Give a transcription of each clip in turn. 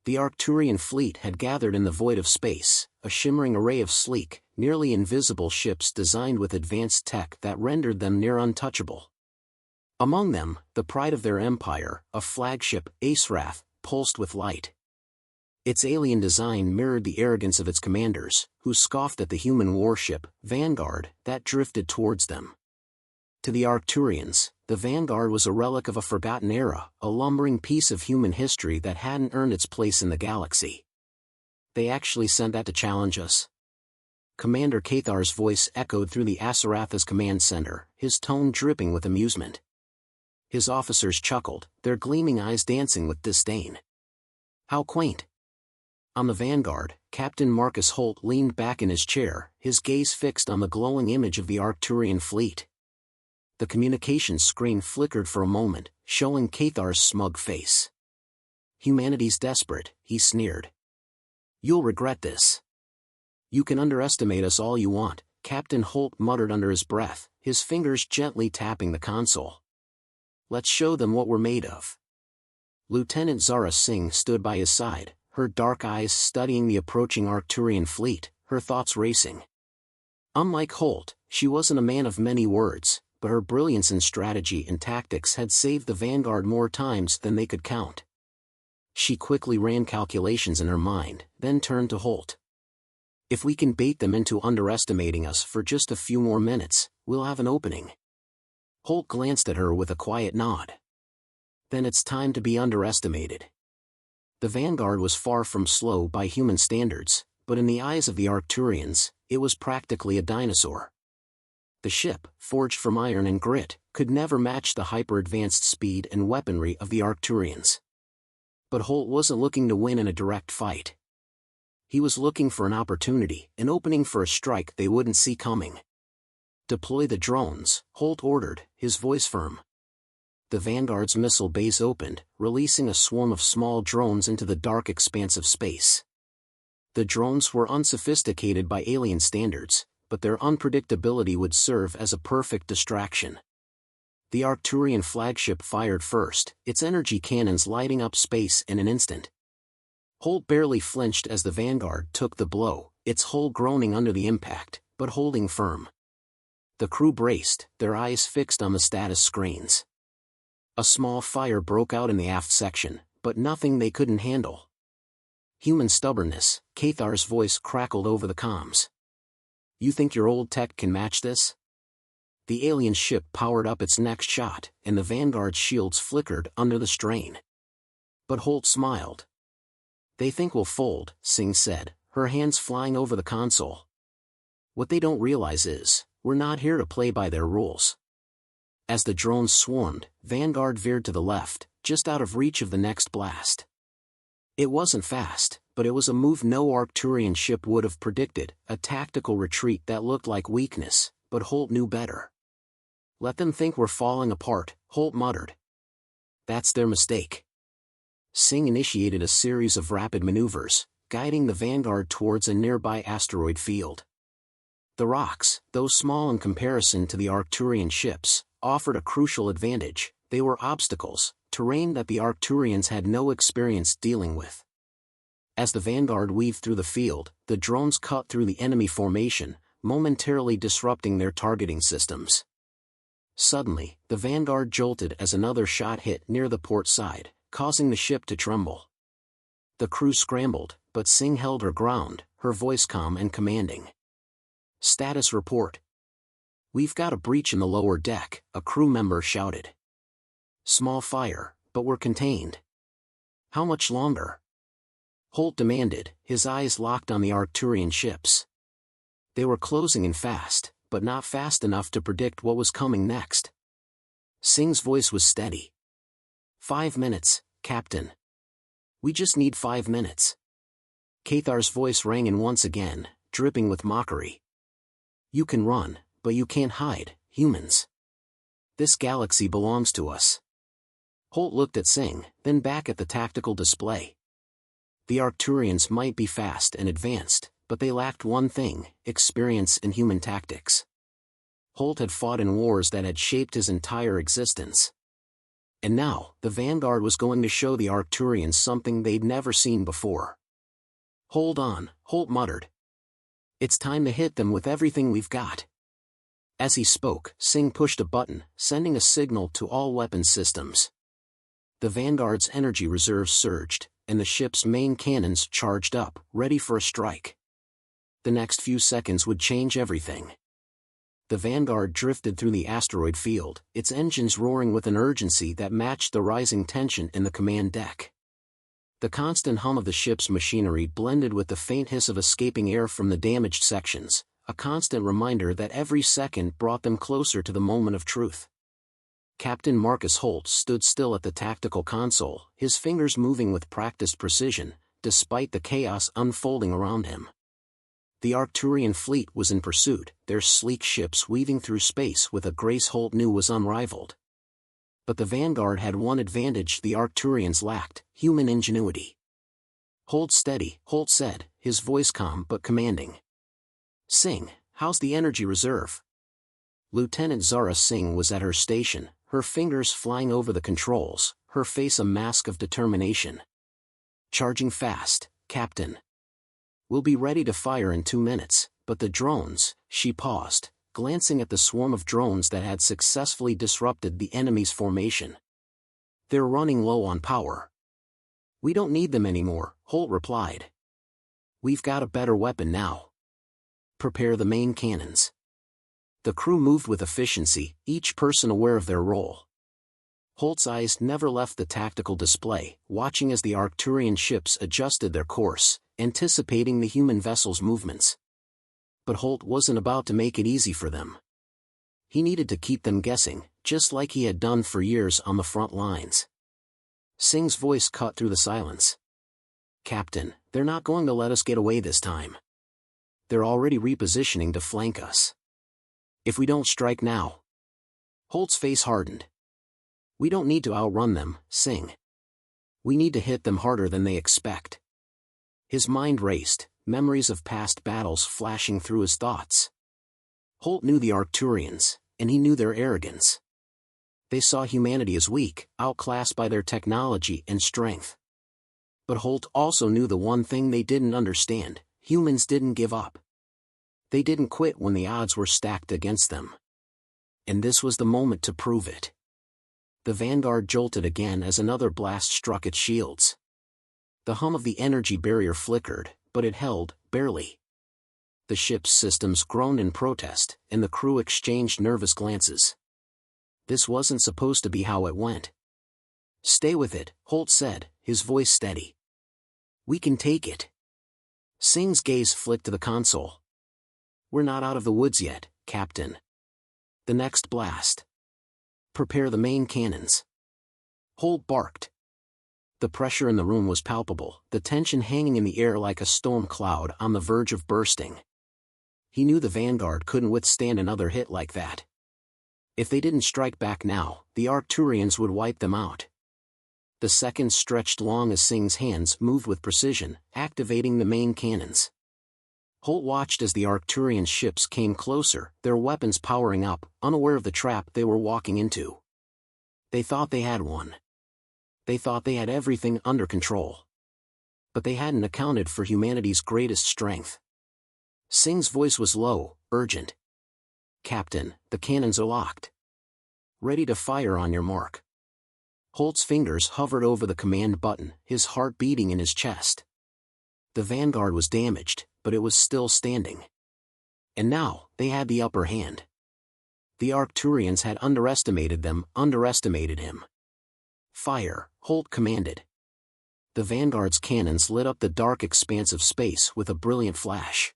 The Arcturian fleet had gathered in the void of space, a shimmering array of sleek, nearly invisible ships designed with advanced tech that rendered them near untouchable. Among them, the pride of their empire, a flagship, Acerath, pulsed with light. Its alien design mirrored the arrogance of its commanders, who scoffed at the human warship, Vanguard, that drifted towards them. To the Arcturians, the Vanguard was a relic of a forgotten era, a lumbering piece of human history that hadn't earned its place in the galaxy. They actually sent that to challenge us? Commander Cathar's voice echoed through the Asaratha's command center, his tone dripping with amusement. His officers chuckled, their gleaming eyes dancing with disdain. How quaint. On the Vanguard, Captain Marcus Holt leaned back in his chair, his gaze fixed on the glowing image of the Arcturian fleet. The communications screen flickered for a moment, showing Cathar's smug face. Humanity's desperate, he sneered. You'll regret this. You can underestimate us all you want, Captain Holt muttered under his breath, his fingers gently tapping the console. Let's show them what we're made of. Lieutenant Zara Singh stood by his side, her dark eyes studying the approaching Arcturian fleet, her thoughts racing. Unlike Holt, she wasn't a man of many words, but her brilliance in strategy and tactics had saved the Vanguard more times than they could count. She quickly ran calculations in her mind, then turned to Holt. If we can bait them into underestimating us for just a few more minutes, we'll have an opening. Holt glanced at her with a quiet nod. Then it's time to be underestimated. The Vanguard was far from slow by human standards, but in the eyes of the Arcturians, it was practically a dinosaur. The ship, forged from iron and grit, could never match the hyper-advanced speed and weaponry of the Arcturians. But Holt wasn't looking to win in a direct fight. He was looking for an opportunity, an opening for a strike they wouldn't see coming. Deploy the drones, Holt ordered, his voice firm. The Vanguard's missile bays opened, releasing a swarm of small drones into the dark expanse of space. The drones were unsophisticated by alien standards, but their unpredictability would serve as a perfect distraction. The Arcturian flagship fired first, its energy cannons lighting up space in an instant. Holt barely flinched as the Vanguard took the blow, its hull groaning under the impact, but holding firm. The crew braced, their eyes fixed on the status screens. A small fire broke out in the aft section, but nothing they couldn't handle. Human stubbornness, Cathar's voice crackled over the comms. You think your old tech can match this? The alien ship powered up its next shot, and the Vanguard's shields flickered under the strain. But Holt smiled. They think we'll fold, Singh said, her hands flying over the console. What they don't realize is, we're not here to play by their rules. As the drones swarmed, Vanguard veered to the left, just out of reach of the next blast. It wasn't fast, but it was a move no Arcturian ship would have predicted, a tactical retreat that looked like weakness, but Holt knew better. Let them think we're falling apart, Holt muttered. That's their mistake. Singh initiated a series of rapid maneuvers, guiding the Vanguard towards a nearby asteroid field. The rocks, though small in comparison to the Arcturian ships, offered a crucial advantage. They were obstacles, terrain that the Arcturians had no experience dealing with. As the Vanguard weaved through the field, the drones cut through the enemy formation, momentarily disrupting their targeting systems. Suddenly, the Vanguard jolted as another shot hit near the port side, causing the ship to tremble. The crew scrambled, but Singh held her ground, her voice calm and commanding. Status report. We've got a breach in the lower deck, a crew member shouted. Small fire, but we're contained. How much longer? Holt demanded, his eyes locked on the Arcturian ships. They were closing in fast, but not fast enough to predict what was coming next. Singh's voice was steady. 5 minutes, Captain. We just need 5 minutes. Cathar's voice rang in once again, dripping with mockery. You can run, but you can't hide, humans. This galaxy belongs to us. Holt looked at Singh, then back at the tactical display. The Arcturians might be fast and advanced, but they lacked one thing, experience in human tactics. Holt had fought in wars that had shaped his entire existence. And now, the Vanguard was going to show the Arcturians something they'd never seen before. "Hold on," Holt muttered. "It's time to hit them with everything we've got." As he spoke, Singh pushed a button, sending a signal to all weapon systems. The Vanguard's energy reserves surged, and the ship's main cannons charged up, ready for a strike. The next few seconds would change everything. The Vanguard drifted through the asteroid field, its engines roaring with an urgency that matched the rising tension in the command deck. The constant hum of the ship's machinery blended with the faint hiss of escaping air from the damaged sections, a constant reminder that every second brought them closer to the moment of truth. Captain Marcus Holt stood still at the tactical console, his fingers moving with practiced precision, despite the chaos unfolding around him. The Arcturian fleet was in pursuit, their sleek ships weaving through space with a grace Holt knew was unrivaled. But the Vanguard had one advantage the Arcturians lacked: human ingenuity. "Hold steady," Holt said, his voice calm but commanding. "Singh, how's the energy reserve?" Lieutenant Zara Singh was at her station, her fingers flying over the controls, her face a mask of determination. "Charging fast, Captain. We'll be ready to fire in 2 minutes, but the drones," she paused, glancing at the swarm of drones that had successfully disrupted the enemy's formation. "They're running low on power." "We don't need them anymore," Holt replied. "We've got a better weapon now. Prepare the main cannons." The crew moved with efficiency, each person aware of their role. Holt's eyes never left the tactical display, watching as the Arcturian ships adjusted their course, anticipating the human vessel's movements. But Holt wasn't about to make it easy for them. He needed to keep them guessing, just like he had done for years on the front lines. Singh's voice cut through the silence. "Captain, they're not going to let us get away this time. They're already repositioning to flank us. If we don't strike now..." Holt's face hardened. "We don't need to outrun them, Singh. We need to hit them harder than they expect." His mind raced, memories of past battles flashing through his thoughts. Holt knew the Arcturians, and he knew their arrogance. They saw humanity as weak, outclassed by their technology and strength. But Holt also knew the one thing they didn't understand: humans didn't give up. They didn't quit when the odds were stacked against them. And this was the moment to prove it. The Vanguard jolted again as another blast struck its shields. The hum of the energy barrier flickered, but it held, barely. The ship's systems groaned in protest, and the crew exchanged nervous glances. This wasn't supposed to be how it went. "Stay with it," Holt said, his voice steady. "We can take it." Singh's gaze flicked to the console. "We're not out of the woods yet, Captain. The next blast. Prepare the main cannons." Holt barked. The pressure in the room was palpable, the tension hanging in the air like a storm cloud on the verge of bursting. He knew the Vanguard couldn't withstand another hit like that. If they didn't strike back now, the Arcturians would wipe them out. The seconds stretched long as Singh's hands moved with precision, activating the main cannons. Holt watched as the Arcturian ships came closer, their weapons powering up, unaware of the trap they were walking into. They thought they had one. They thought they had everything under control. But they hadn't accounted for humanity's greatest strength. Singh's voice was low, urgent. "Captain, the cannons are locked. Ready to fire on your mark." Holt's fingers hovered over the command button, his heart beating in his chest. The Vanguard was damaged, but it was still standing. And now, they had the upper hand. The Arcturians had underestimated them, underestimated him. "Fire," Holt commanded. The Vanguard's cannons lit up the dark expanse of space with a brilliant flash.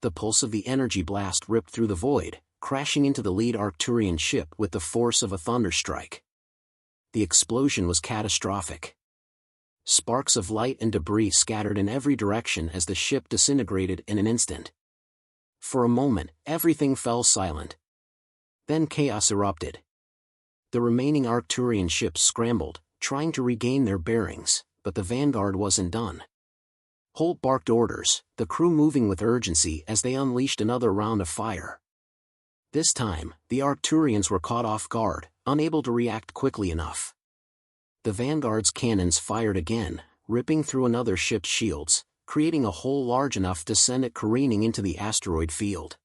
The pulse of the energy blast ripped through the void, crashing into the lead Arcturian ship with the force of a thunderstrike. The explosion was catastrophic. Sparks of light and debris scattered in every direction as the ship disintegrated in an instant. For a moment, everything fell silent. Then chaos erupted. The remaining Arcturian ships scrambled, trying to regain their bearings, but the Vanguard wasn't done. Holt barked orders, the crew moving with urgency as they unleashed another round of fire. This time, the Arcturians were caught off guard, unable to react quickly enough. The Vanguard's cannons fired again, ripping through another ship's shields, creating a hole large enough to send it careening into the asteroid field.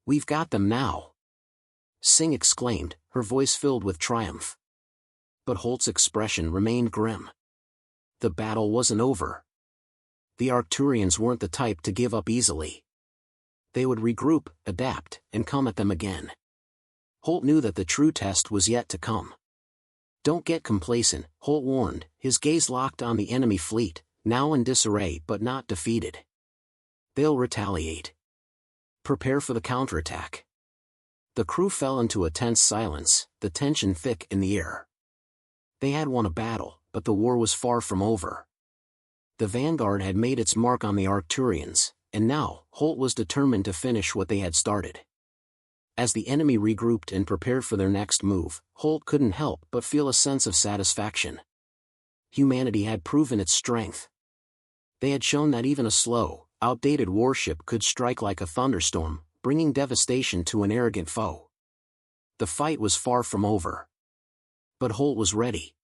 "We've got them now!" Singh exclaimed, her voice filled with triumph. But Holt's expression remained grim. The battle wasn't over. The Arcturians weren't the type to give up easily. They would regroup, adapt, and come at them again. Holt knew that the true test was yet to come. "Don't get complacent," Holt warned, his gaze locked on the enemy fleet, now in disarray but not defeated. "They'll retaliate. Prepare for the counterattack." The crew fell into a tense silence, the tension thick in the air. They had won a battle, but the war was far from over. The Vanguard had made its mark on the Arcturians, and now, Holt was determined to finish what they had started. As the enemy regrouped and prepared for their next move, Holt couldn't help but feel a sense of satisfaction. Humanity had proven its strength. They had shown that even a slow, outdated warship could strike like a thunderstorm, bringing devastation to an arrogant foe. The fight was far from over. But Holt was ready.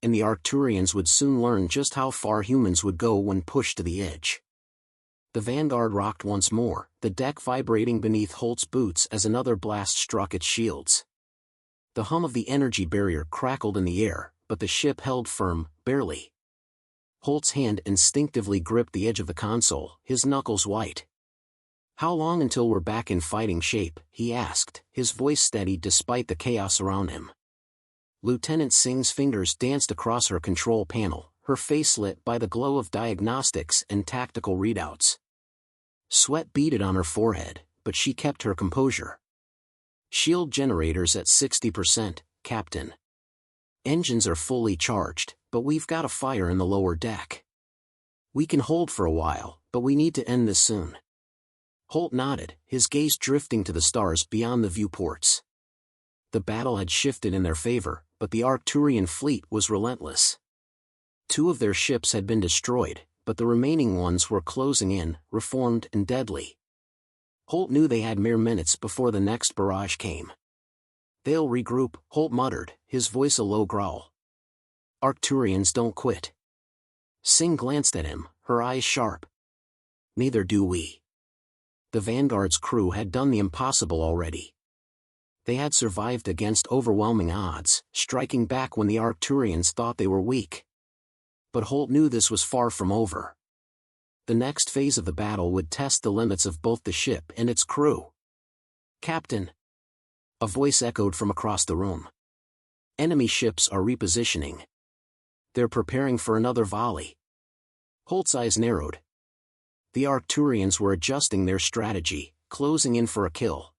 And the Arcturians would soon learn just how far humans would go when pushed to the edge. The Vanguard rocked once more, the deck vibrating beneath Holt's boots as another blast struck its shields. The hum of the energy barrier crackled in the air, but the ship held firm, barely. Holt's hand instinctively gripped the edge of the console, his knuckles white. "How long until we're back in fighting shape?" he asked, his voice steady despite the chaos around him. Lieutenant Singh's fingers danced across her control panel, her face lit by the glow of diagnostics and tactical readouts. Sweat beaded on her forehead, but she kept her composure. "Shield generators at 60%, Captain. Engines are fully charged, but we've got a fire in the lower deck. We can hold for a while, but we need to end this soon." Holt nodded, his gaze drifting to the stars beyond the viewports. The battle had shifted in their favor, but the Arcturian fleet was relentless. 2 of their ships had been destroyed, but the remaining ones were closing in, reformed and deadly. Holt knew they had mere minutes before the next barrage came. "They'll regroup," Holt muttered, his voice a low growl. "Arcturians don't quit." Singh glanced at him, her eyes sharp. "Neither do we." The Vanguard's crew had done the impossible already. They had survived against overwhelming odds, striking back when the Arcturians thought they were weak. But Holt knew this was far from over. The next phase of the battle would test the limits of both the ship and its crew. "Captain!" A voice echoed from across the room. "Enemy ships are repositioning. They're preparing for another volley." Holt's eyes narrowed. The Arcturians were adjusting their strategy, closing in for a kill.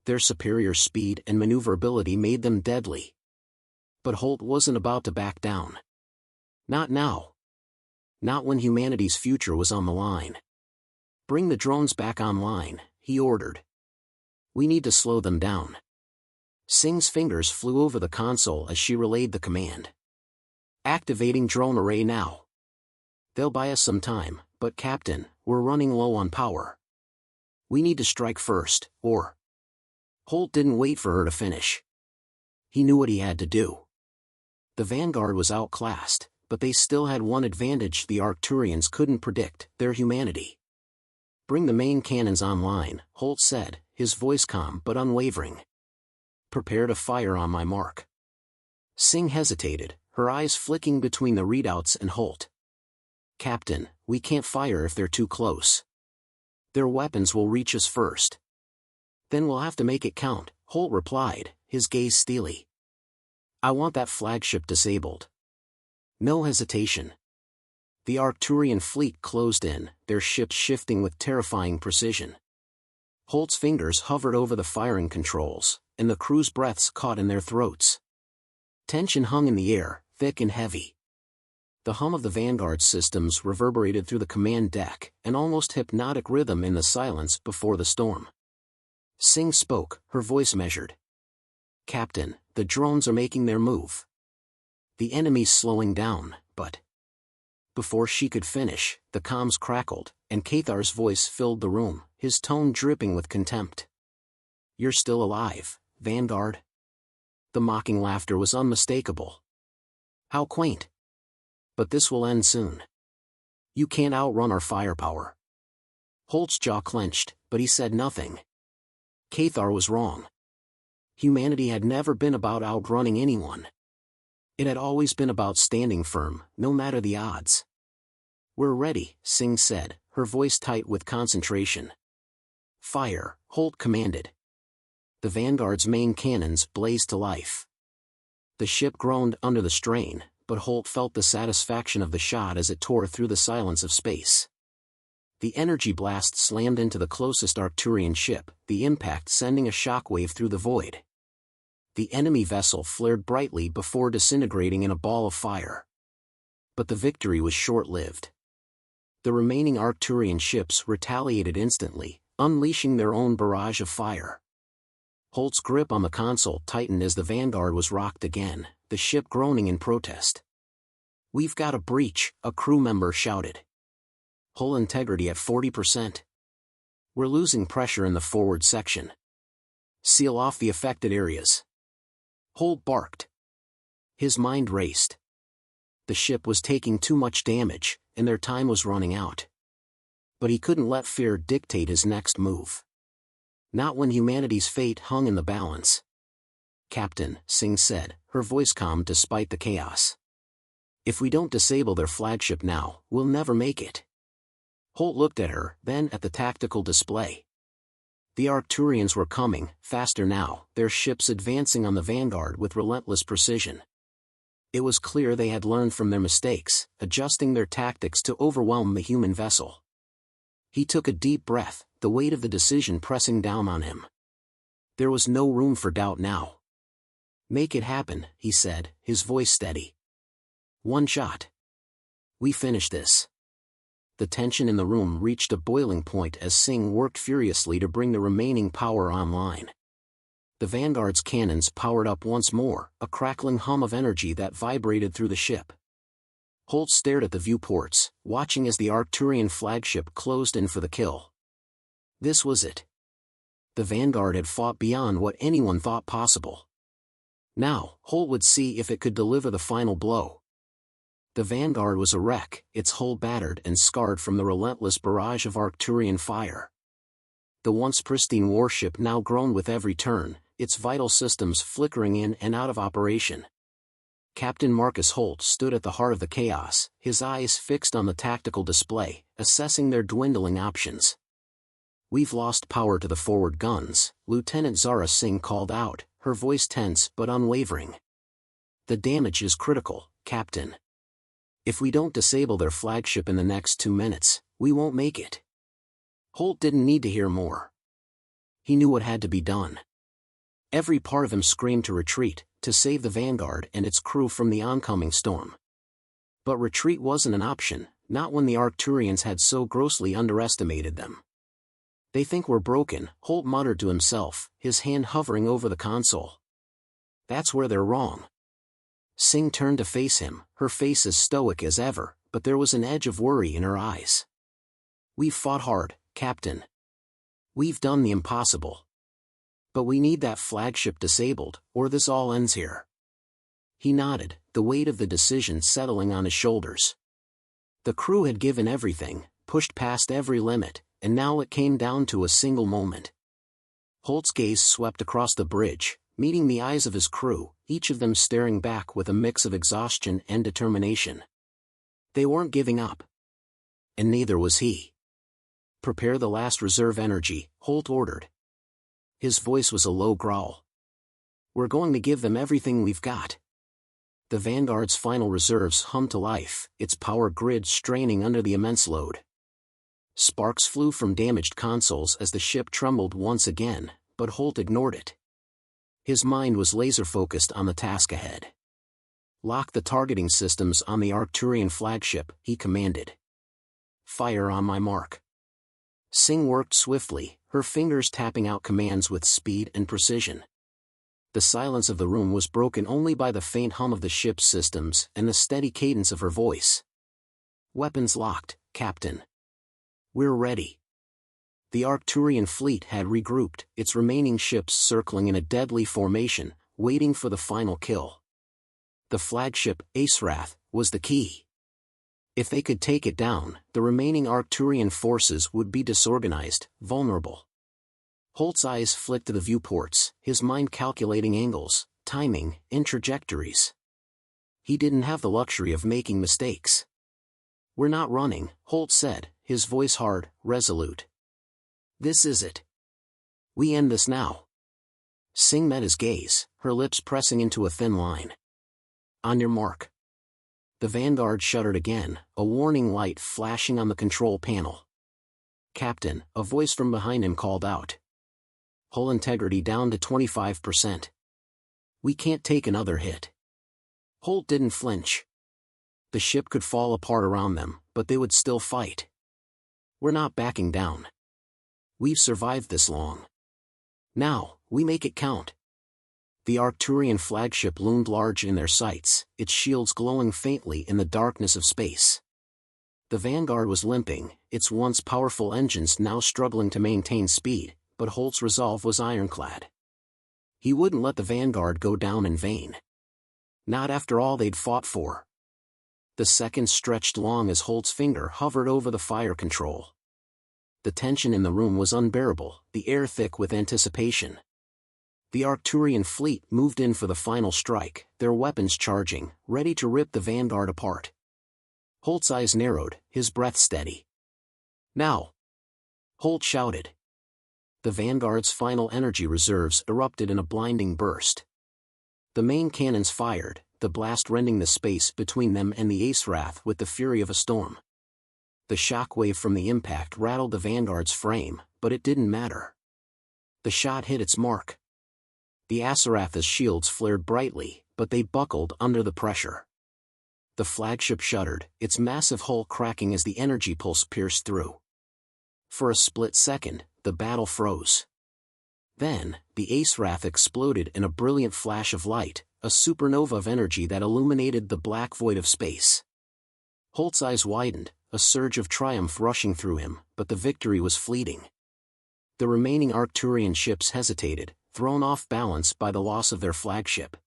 Their superior speed and maneuverability made them deadly. But Holt wasn't about to back down. Not now. Not when humanity's future was on the line. "Bring the drones back online," he ordered. "We need to slow them down." Singh's fingers flew over the console as she relayed the command. "Activating drone array now." "They'll buy us some time, but Captain, we're running low on power. We need to strike first, or..." Holt didn't wait for her to finish. He knew what he had to do. The Vanguard was outclassed, but they still had one advantage the Arcturians couldn't predict: their humanity. "Bring the main cannons online," Holt said, his voice calm but unwavering. "Prepare to fire on my mark." Singh hesitated, her eyes flicking between the readouts and Holt. "Captain, we can't fire if they're too close. Their weapons will reach us first." "Then we'll have to make it count," Holt replied, his gaze steely. "I want that flagship disabled." No hesitation. The Arcturian fleet closed in, their ships shifting with terrifying precision. Holt's fingers hovered over the firing controls, and the crew's breaths caught in their throats. Tension hung in the air, thick and heavy. The hum of the Vanguard systems reverberated through the command deck, an almost hypnotic rhythm in the silence before the storm. Singh spoke, her voice measured. "Captain, the drones are making their move. The enemy's slowing down, but..." Before she could finish, the comms crackled, and Cathar's voice filled the room, his tone dripping with contempt. "You're still alive, Vanguard?" The mocking laughter was unmistakable. How quaint. But this will end soon. You can't outrun our firepower. Holt's jaw clenched, but he said nothing. Cathar was wrong. Humanity had never been about outrunning anyone. It had always been about standing firm, no matter the odds. We're ready, Singh said, her voice tight with concentration. Fire, Holt commanded. The Vanguard's main cannons blazed to life. The ship groaned under the strain, but Holt felt the satisfaction of the shot as it tore through the silence of space. The energy blast slammed into the closest Arcturian ship, the impact sending a shockwave through the void. The enemy vessel flared brightly before disintegrating in a ball of fire. But the victory was short-lived. The remaining Arcturian ships retaliated instantly, unleashing their own barrage of fire. Holt's grip on the console tightened as the Vanguard was rocked again, the ship groaning in protest. "We've got a breach," a crew member shouted. "Hull integrity at 40%. We're losing pressure in the forward section. Seal off the affected areas." Holt barked. His mind raced. The ship was taking too much damage, and their time was running out. But he couldn't let fear dictate his next move. Not when humanity's fate hung in the balance. "Captain," Singh said, her voice calm despite the chaos. "If we don't disable their flagship now, we'll never make it." Holt looked at her, then at the tactical display. The Arcturians were coming, faster now, their ships advancing on the Vanguard with relentless precision. It was clear they had learned from their mistakes, adjusting their tactics to overwhelm the human vessel. He took a deep breath, the weight of the decision pressing down on him. There was no room for doubt now. "Make it happen," he said, his voice steady. "One shot. We finish this." The tension in the room reached a boiling point as Singh worked furiously to bring the remaining power online. The Vanguard's cannons powered up once more, a crackling hum of energy that vibrated through the ship. Holt stared at the viewports, watching as the Arcturian flagship closed in for the kill. This was it. The Vanguard had fought beyond what anyone thought possible. Now, Holt would see if it could deliver the final blow. The Vanguard was a wreck, its hull battered and scarred from the relentless barrage of Arcturian fire. The once pristine warship now groaned with every turn, its vital systems flickering in and out of operation. Captain Marcus Holt stood at the heart of the chaos, his eyes fixed on the tactical display, assessing their dwindling options. "We've lost power to the forward guns," Lieutenant Zara Singh called out, her voice tense but unwavering. "The damage is critical, Captain. If we don't disable their flagship in the next 2 minutes, we won't make it." Holt didn't need to hear more. He knew what had to be done. Every part of him screamed to retreat, to save the Vanguard and its crew from the oncoming storm. But retreat wasn't an option, not when the Arcturians had so grossly underestimated them. "They think we're broken," Holt muttered to himself, his hand hovering over the console. "That's where they're wrong." Singh turned to face him, her face as stoic as ever, but there was an edge of worry in her eyes. "We've fought hard, Captain. We've done the impossible. But we need that flagship disabled, or this all ends here." He nodded, the weight of the decision settling on his shoulders. The crew had given everything, pushed past every limit, and now it came down to a single moment. Holt's gaze swept across the bridge, meeting the eyes of his crew, each of them staring back with a mix of exhaustion and determination. They weren't giving up. And neither was he. "Prepare the last reserve energy," Holt ordered. His voice was a low growl. "We're going to give them everything we've got." The Vanguard's final reserves hummed to life, its power grid straining under the immense load. Sparks flew from damaged consoles as the ship trembled once again, but Holt ignored it. His mind was laser-focused on the task ahead. "Lock the targeting systems on the Arcturian flagship," he commanded. "Fire on my mark." Singh worked swiftly, her fingers tapping out commands with speed and precision. The silence of the room was broken only by the faint hum of the ship's systems and the steady cadence of her voice. "Weapons locked, Captain. We're ready." The Arcturian fleet had regrouped, its remaining ships circling in a deadly formation, waiting for the final kill. The flagship, Aesrath, was the key. If they could take it down, the remaining Arcturian forces would be disorganized, vulnerable. Holt's eyes flicked to the viewports, his mind calculating angles, timing, and trajectories. He didn't have the luxury of making mistakes. "We're not running," Holt said, his voice hard, resolute. "This is it. We end this now." Singh met his gaze, her lips pressing into a thin line. "On your mark." The Vanguard shuddered again, a warning light flashing on the control panel. "Captain," a voice from behind him called out. "Hull integrity down to 25%. We can't take another hit." Holt didn't flinch. The ship could fall apart around them, but they would still fight. "We're not backing down. We've survived this long. Now, we make it count." The Arcturian flagship loomed large in their sights, its shields glowing faintly in the darkness of space. The Vanguard was limping, its once powerful engines now struggling to maintain speed, but Holt's resolve was ironclad. He wouldn't let the Vanguard go down in vain. Not after all they'd fought for. The seconds stretched long as Holt's finger hovered over the fire control. The tension in the room was unbearable, the air thick with anticipation. The Arcturian fleet moved in for the final strike, their weapons charging, ready to rip the Vanguard apart. Holt's eyes narrowed, his breath steady. "Now!" Holt shouted. The Vanguard's final energy reserves erupted in a blinding burst. The main cannons fired, the blast rending the space between them and the Aesrath with the fury of a storm. The shockwave from the impact rattled the Vanguard's frame, but it didn't matter. The shot hit its mark. The Aesrath's shields flared brightly, but they buckled under the pressure. The flagship shuddered, its massive hull cracking as the energy pulse pierced through. For a split second, the battle froze. Then, the Aesrath exploded in a brilliant flash of light, a supernova of energy that illuminated the black void of space. Holt's eyes widened, a surge of triumph rushing through him, but the victory was fleeting. The remaining Arcturian ships hesitated, thrown off balance by the loss of their flagship.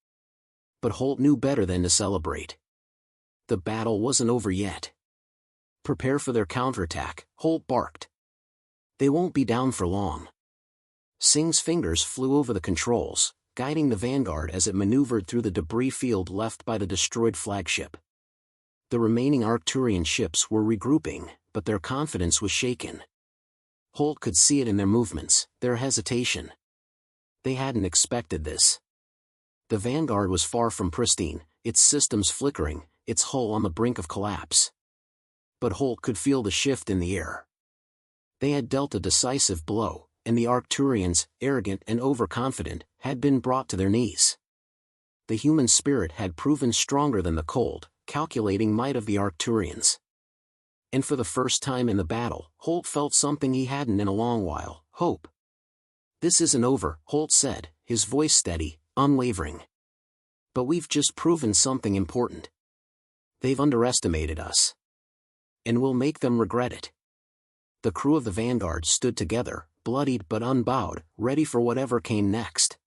But Holt knew better than to celebrate. The battle wasn't over yet. "Prepare for their counterattack," Holt barked. "They won't be down for long." Singh's fingers flew over the controls, guiding the Vanguard as it maneuvered through the debris field left by the destroyed flagship. The remaining Arcturian ships were regrouping, but their confidence was shaken. Holt could see it in their movements, their hesitation. They hadn't expected this. The Vanguard was far from pristine, its systems flickering, its hull on the brink of collapse. But Holt could feel the shift in the air. They had dealt a decisive blow, and the Arcturians, arrogant and overconfident, had been brought to their knees. The human spirit had proven stronger than the cold, calculating might of the Arcturians. And for the first time in the battle, Holt felt something he hadn't in a long while: hope. "This isn't over," Holt said, his voice steady, unwavering. "But we've just proven something important. They've underestimated us. And we'll make them regret it." The crew of the Vanguard stood together, bloodied but unbowed, ready for whatever came next.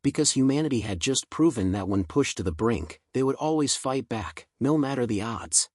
Because humanity had just proven that when pushed to the brink, they would always fight back, no matter the odds.